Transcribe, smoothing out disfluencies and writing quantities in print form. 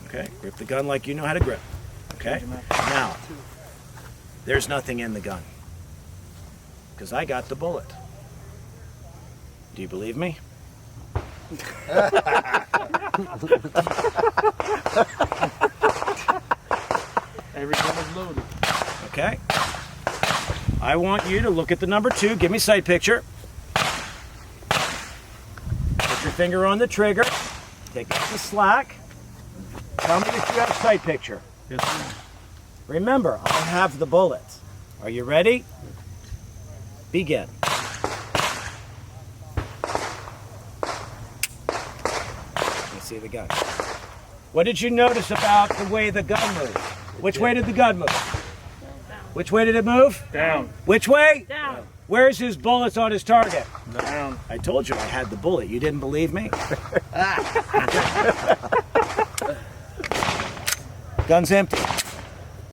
Okay, grip the gun like you know how to grip. Okay, now, there's nothing in the gun. Because I got the bullet. Do you believe me? Every gun is loaded. Okay. I want you to look at the number 2. Give me sight picture. Put your finger on the trigger. Take out the slack. Tell me if you have sight picture. Yes, sir. Remember, I have the bullet. Are you ready? Begin. Let me see the gun. What did you notice about the way the gun moved? Which way did the gun move? Which way did it move? Down. Which way? Down. Where's his bullets on his target? Down. I told you I had the bullet. You didn't believe me? Gun's empty.